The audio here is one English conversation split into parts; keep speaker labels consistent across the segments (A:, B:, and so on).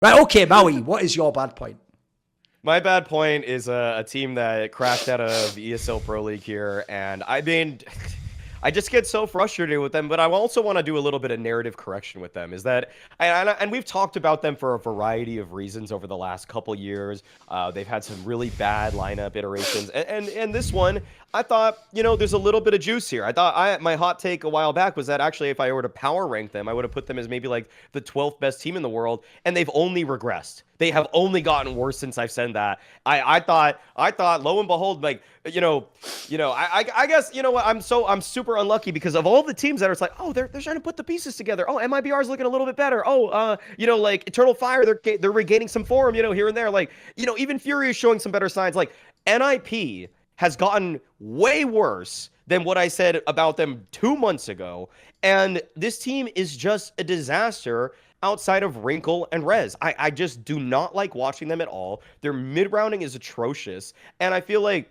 A: Right, okay, Maui, what is your bad point?
B: My bad point is a team that crashed out of ESL Pro League here, and I mean, I just get so frustrated with them. But I also want to do a little bit of narrative correction with them. Is that, and we've talked about them for a variety of reasons over the last couple years. They've had some really bad lineup iterations, and this one, I thought, there's a little bit of juice here. I thought my hot take a while back was that actually, if I were to power rank them, I would have put them as maybe like the 12th best team in the world, and they've only regressed. They have only gotten worse since I've said that. I thought, lo and behold, like, I guess, what, I'm super unlucky because of all the teams that are like, oh, they're trying to put the pieces together. Oh, MIBR is looking a little bit better. Oh, like Eternal Fire, they're regaining some form, here and there. Like, even Fury is showing some better signs. Like, NiP has gotten way worse than what I said about them 2 months ago. And this team is just a disaster outside of Wrinkle and Rez. I just do not like watching them at all. Their mid-rounding is atrocious. And I feel like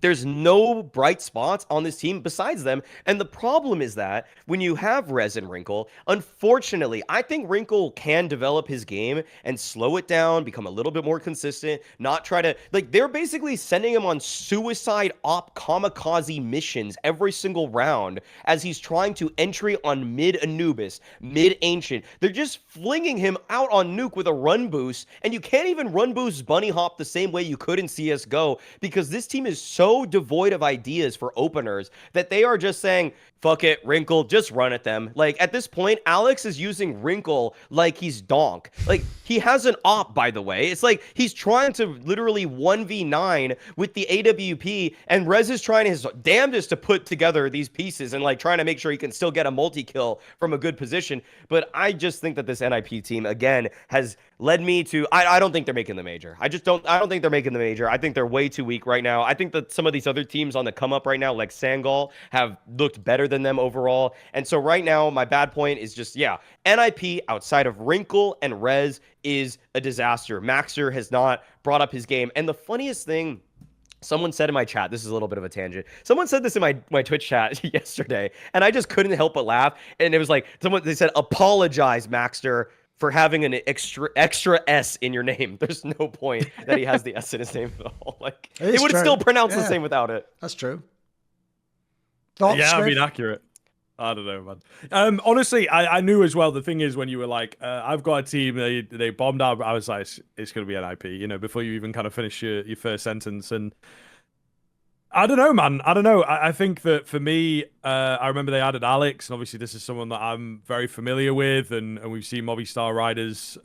B: there's no bright spots on this team besides them. And the problem is that when you have Rez and Wrinkle, unfortunately, I think Wrinkle can develop his game and slow it down, become a little bit more consistent, not try to, like, they're basically sending him on suicide op kamikaze missions every single round as he's trying to entry on mid Anubis, mid Ancient. They're just flinging him out on Nuke with a run boost, and you can't even run boost bunny hop the same way you could in CSGO because this team is so devoid of ideas for openers that they are just saying, fuck it, Wrinkle, just run at them. Like, at this point, Alex is using Wrinkle like he's Donk. Like, he has an op, by the way. It's like he's trying to literally 1v9 with the AWP, and Rez is trying his damnedest to put together these pieces and, like, trying to make sure he can still get a multi-kill from a good position. But I just think that this NiP team, again, has led me to, I don't think they're making the major. I don't think they're making the major. I think they're way too weak right now. I think that some of these other teams on the come up right now, like Sangol, have looked better than them overall. And so right now, my bad point is just, yeah, NiP outside of Wrinkle and Rez is a disaster. Maxer has not brought up his game. And the funniest thing, someone said in my chat, this is a little bit of a tangent. Someone said this in my Twitch chat yesterday, and I just couldn't help but laugh. And it was like, they said, apologize, Maxter, for having an extra S in your name. There's no point that he has the S in his name at all. Like, it would still pronounce the same without it.
A: That's true.
C: Thoughts, yeah, I mean, accurate. I don't know, man. Honestly, I knew as well. The thing is, when you were like, I've got a team, they bombed out, I was like, it's going to be NiP, before you even kind of finish your first sentence. And I don't know, man. I don't know. I think that for me, I remember they added Alex, and obviously this is someone that I'm very familiar with, and we've seen Movistar Riders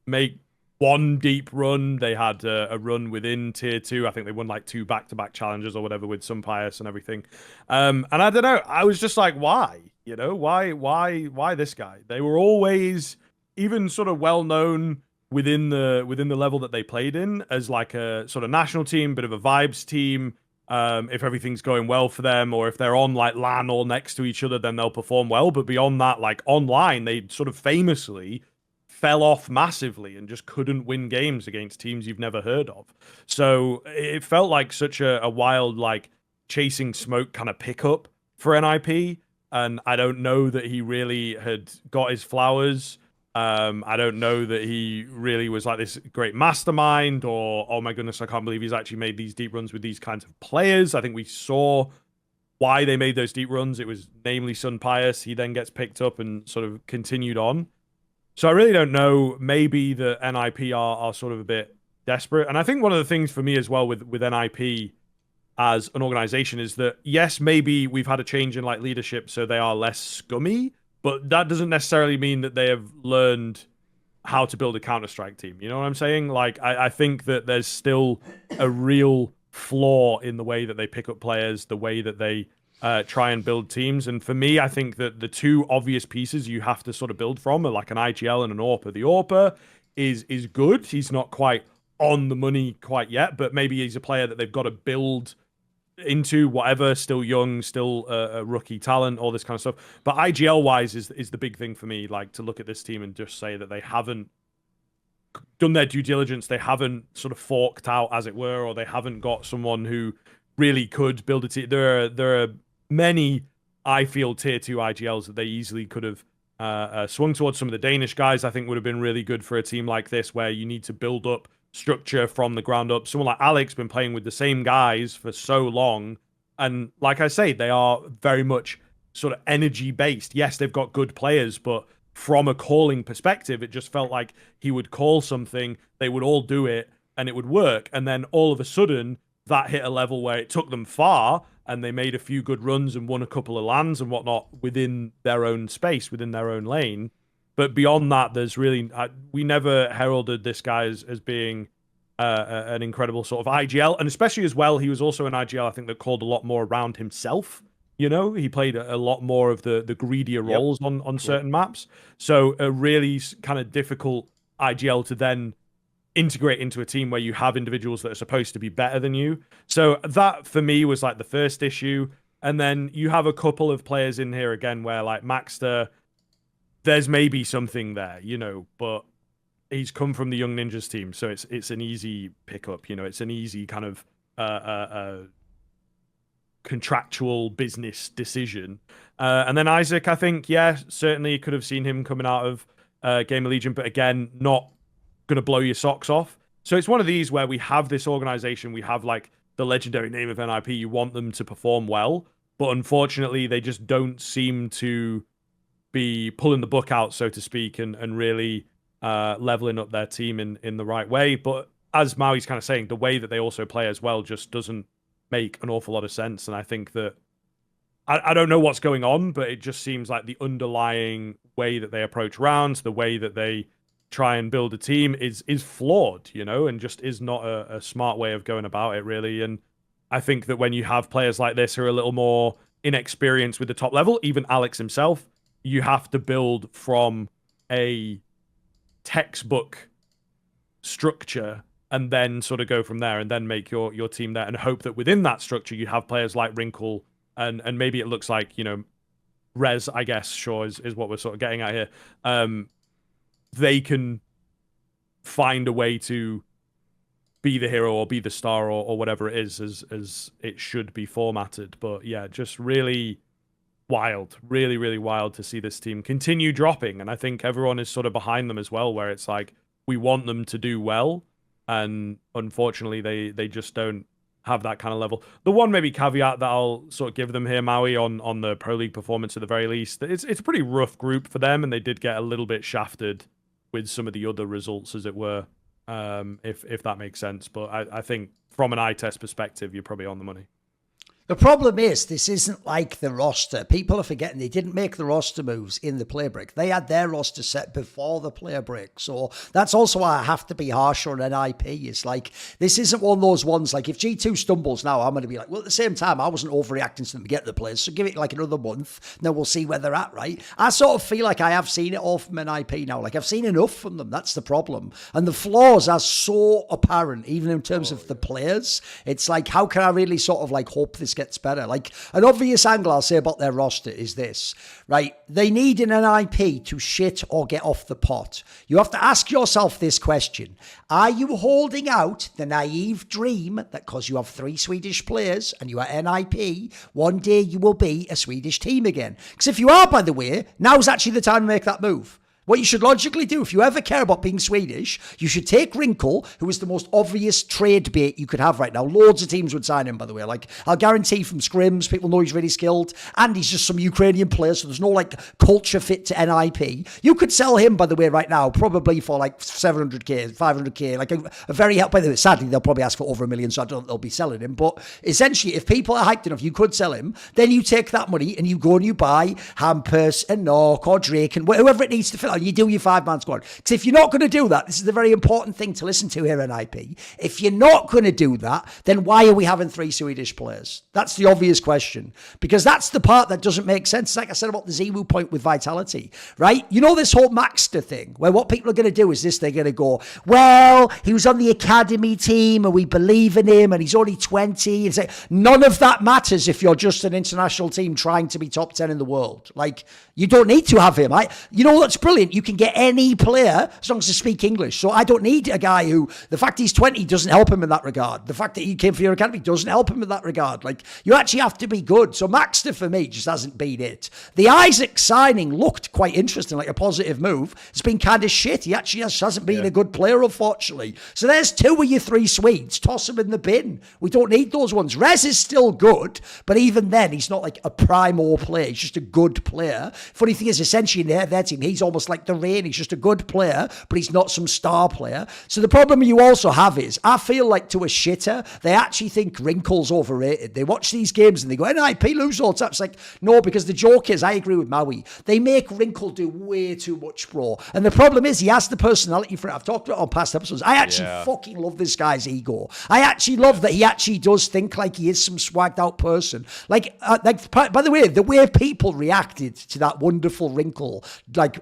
C: make one deep run. They had a run within tier 2. I think they won like 2 back-to-back challenges or whatever with some Pius and everything. And I don't know. I was just like, why? Why this guy? They were always even sort of well known within the level that they played in as like a sort of national team, bit of a vibes team. If everything's going well for them, or if they're on like LAN all next to each other, then they'll perform well. But beyond that, like online, they sort of famously fell off massively and just couldn't win games against teams you've never heard of. So it felt like such a wild, like, chasing smoke kind of pickup for NiP. And I don't know that he really had got his flowers. I don't know that he really was like this great mastermind, or, oh my goodness, I can't believe he's actually made these deep runs with these kinds of players. I think we saw why they made those deep runs. It was namely Sun Pius. He then gets picked up and sort of continued on. So I really don't know. Maybe the NiP are sort of a bit desperate. And I think one of the things for me as well with NiP as an organization is that, yes, maybe we've had a change in like leadership, so they are less scummy, but that doesn't necessarily mean that they have learned how to build a Counter-Strike team. You know what I'm saying? Like, I think that there's still a real flaw in the way that they pick up players, the way that they try and build teams. And for me, I think that the two obvious pieces you have to sort of build from are like an IGL and an AWPer. The AWPer is good. He's not quite on the money quite yet, but maybe he's a player that they've got to build into, whatever, still young, still a rookie talent, all this kind of stuff. But IGL-wise is the big thing for me, like, to look at this team and just say that they haven't done their due diligence, they haven't sort of forked out, as it were, or they haven't got someone who really could build a team. There are many, I feel, tier 2 IGLs that they easily could have swung towards some of the Danish guys. I think would have been really good for a team like this, where you need to build up structure from the ground up. Someone like Alex been playing with the same guys for so long, and like I say, they are very much sort of energy based. Yes, they've got good players, but from a calling perspective, it just felt like he would call something, they would all do it, and it would work. And then all of a sudden, that hit a level where it took them far, and they made a few good runs and won a couple of lands and whatnot within their own space, within their own lane. But beyond that, there's really... we never heralded this guy as being an incredible sort of IGL. And especially as well, he was also an IGL, I think, that called a lot more around himself. You know, he played a lot more of the greedier roles on certain maps. So a really kind of difficult IGL to then integrate into a team where you have individuals that are supposed to be better than you. So that for me was like the first issue. And then you have a couple of players in here again where like Maxter, there's maybe something there, you know, but he's come from the Young Ninjas team. So it's an easy pickup, you know, it's an easy kind of contractual business decision. And then Isaac, I think, yeah, certainly could have seen him coming out of Game of Legion, but again, not going to blow your socks off. So it's one of these where we have this organization, we have like the legendary name of NiP, you want them to perform well, but unfortunately they just don't seem to be pulling the book out, so to speak, and really leveling up their team in the right way. But as Maui's kind of saying, the way that they also play as well just doesn't make an awful lot of sense. And I think that I don't know what's going on, but it just seems like the underlying way that they approach rounds, the way that they try and build a team is flawed, you know, and just is not a smart way of going about it, really. And I think that when you have players like this who are a little more inexperienced with the top level, even Alex himself, you have to build from a textbook structure and then sort of go from there and then make your team there and hope that within that structure you have players like Wrinkle and maybe it looks like, you know, Rez, I guess, sure, is what we're sort of getting at here. They can find a way to be the hero or be the star or whatever it is as it should be formatted. But yeah, just really wild, really, really wild to see this team continue dropping. And I think everyone is sort of behind them as well, where it's like, we want them to do well. And unfortunately, they just don't have that kind of level. The one maybe caveat that I'll sort of give them here, Maui, on the Pro League performance at the very least, it's a pretty rough group for them, and they did get a little bit shafted with some of the other results, as it were, if that makes sense. But I think from an eye test perspective, you're probably on the money.
A: The problem is, this isn't like the roster. People are forgetting they didn't make the roster moves in the play break. They had their roster set before the play break. So that's also why I have to be harsher on NiP. It's like, this isn't one of those ones, like if G2 stumbles now, I'm going to be like, well, at the same time, I wasn't overreacting to them to get the players. So give it like another month, and then we'll see where they're at, right? I sort of feel like I have seen it all from NiP now. Like I've seen enough from them. That's the problem. And the flaws are so apparent, even in terms of the players. It's like, how can I really sort of like hope this gets better? Like an obvious angle I'll say about their roster is this, right? They need an NiP to shit or get off the pot. You have to ask yourself this question. Are you holding out the naive dream that because you have 3 Swedish players and you are NiP, one day you will be a Swedish team again? Because if you are, by the way, now's actually the time to make that move. What you should logically do, if you ever care about being Swedish, you should take Wrinkle, who is the most obvious trade bait you could have right now. Loads of teams would sign him, by the way. Like, I'll guarantee from scrims, people know he's really skilled, and he's just some Ukrainian player, so there's no, like, culture fit to NiP. You could sell him, by the way, right now, probably for, like, 700k, 500k, like a very help. By the way, sadly, they'll probably ask for over $1 million, so I don't think they'll be selling him. But essentially, if people are hyped enough, you could sell him. Then you take that money and you go and you buy Hampus and Nork or Drake and whoever it needs to fill out. You do your 5-man squad. Because if you're not going to do that, this is the very important thing to listen to here at NiP. If you're not going to do that, then why are we having 3 Swedish players? That's the obvious question. Because that's the part that doesn't make sense. Like I said about the Zimu point with Vitality, right? You know this whole Maxter thing, where what people are going to do is this, they're going to go, well, he was on the academy team and we believe in him and he's only 20. It's like, none of that matters if you're just an international team trying to be top 10 in the world. Like, you don't need to have him. You know what's brilliant? brilliant. You can get any player as long as they speak English. So I don't need a guy who, the fact he's 20 doesn't help him in that regard. The fact that he came for your academy doesn't help him in that regard. Like, you actually have to be good. So Maxter, for me, just hasn't been it. The Isaac signing looked quite interesting, like a positive move. It's been kind of shit. He actually hasn't been a good player, unfortunately. So there's 2 of your 3 Swedes. Toss them in the bin. We don't need those ones. Rez is still good, but even then, he's not like a prime all player. He's just a good player. Funny thing is, essentially in their team, he's almost like the Rain. He's just a good player, but he's not some star player. So the problem you also have is, I feel like to a shitter, they actually think Wrinkle's overrated. They watch these games and they go, NiP lose all the time. It's like, no, because the joke is, I agree with Maui, they make Wrinkle do way too much, bro. And the problem is, he has the personality for it. I've talked about it on past episodes. I actually fucking love this guy's ego. I actually love that he actually does think like he is some swagged out person. Like by the way people reacted to that wonderful Wrinkle, like,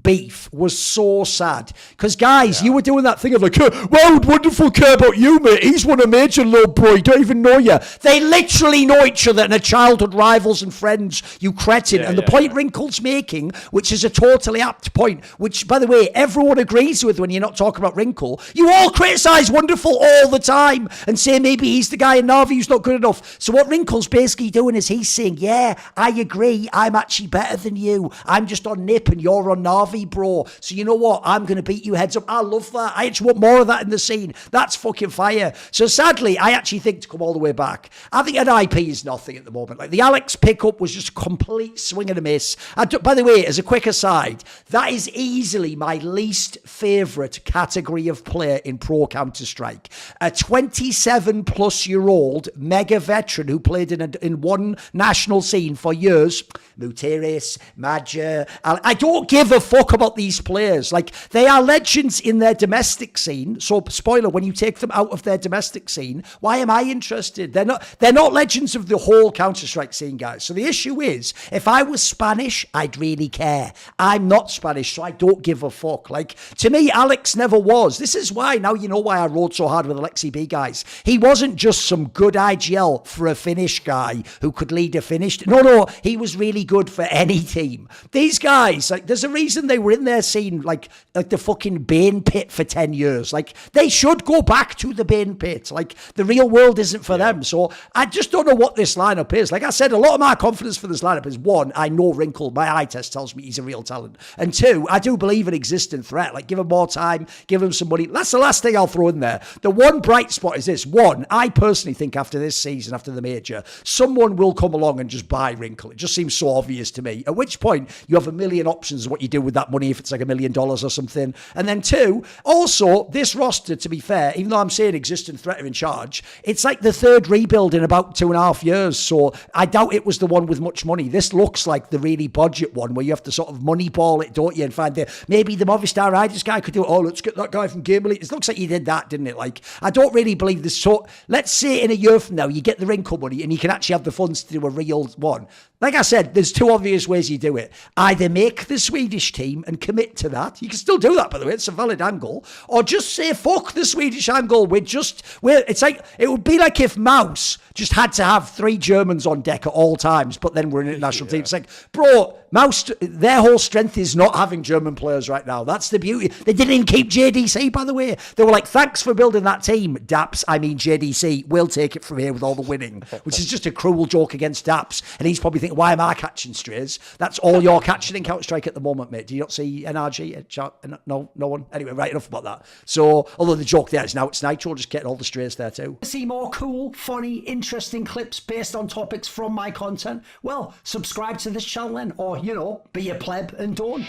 A: beef was so sad because guys, you were doing that thing of like, well, wonderful care about you, mate. He's won a major, little boy. Don't even know you. They literally know each other and are childhood rivals and friends. You cretin. And the point Wrinkle's making, which is a totally apt point, which by the way everyone agrees with when you're not talking about Wrinkle. You all criticize Wonderful all the time and say maybe he's the guy in Navi who's not good enough. So what Wrinkle's basically doing is he's saying, yeah, I agree. I'm actually better than you. I'm just on NiP and you're on Navi, bro. So you know what? I'm going to beat you heads up. I love that. I actually want more of that in the scene. That's fucking fire. So sadly, I actually think to come all the way back, I think NiP is nothing at the moment. Like the Alex pickup was just a complete swing and a miss. By the way, as a quick aside, that is easily my least favourite category of player in Pro Counter-Strike. A 27-plus-year-old mega veteran who played in one national scene for years. Muteris, Madja. I don't give a fuck about these players. Like, they are legends in their domestic scene. So, spoiler, when you take them out of their domestic scene, why am I interested? They're not legends of the whole Counter-Strike scene, guys. So the issue is, if I was Spanish, I'd really care. I'm not Spanish, so I don't give a fuck. Like, to me, Alex never was. This is why, now you know why I rode so hard with Alexi B, guys. He wasn't just some good IGL for a Finnish guy who could lead a Finnish. No, he was really good for any team. These guys, like, there's a reason they were in their scene, like the fucking Bane pit for 10 years. Like, they should go back to the Bane pit. Like, the real world isn't for them. So I just don't know what this lineup is. Like I said, a lot of my confidence for this lineup is, one, I know Wrinkle. My eye test tells me he's a real talent. And two, I do believe an existing threat. Like, give him more time, give him some money. That's the last thing I'll throw in there. The one bright spot is this. One, I personally think after this season, after the major, someone will come along and just buy Wrinkle. It just seems so obvious to me. At which point, you have a million options of what you do with that money if it's like $1 million or something. And then two, also, this roster, to be fair, even though I'm saying existing threat are in charge, it's like the third rebuild in about 2.5 years. So I doubt it was the one with much money. This looks like the really budget one where you have to sort of moneyball it, don't you? And find maybe the Movistar Riders guy could do it. Oh, let's get that guy from Game Elite. It looks like you did that, didn't it? Like, I don't really believe this. So let's say in a year from now, you get the Wrinkle money and you can actually have the funds to do a real one. Like I said, there's two obvious ways you do it. Either make the Swedish team and commit to that. You can still do that, by the way. It's a valid angle. Or just say, fuck the Swedish angle. It's like, it would be like if Mouse just had to have 3 Germans on deck at all times, but then we're an international team. It's like, bro, Mouse, their whole strength is not having German players right now. That's the beauty. They didn't even keep JDC, by the way. They were like, thanks for building that team, Daps. I mean, JDC, we'll take it from here with all the winning, which is just a cruel joke against Daps. And he's probably thinking, why am I catching strays? That's all you're catching in Counter-Strike at the moment, mate. Do you not see NRG? No one? Anyway, right, enough about that. So, although the joke there is now it's Nitro just getting all the strays there too.
D: See more cool, funny, interesting clips based on topics from my content? Well, subscribe to this channel then, or, be a pleb and don't.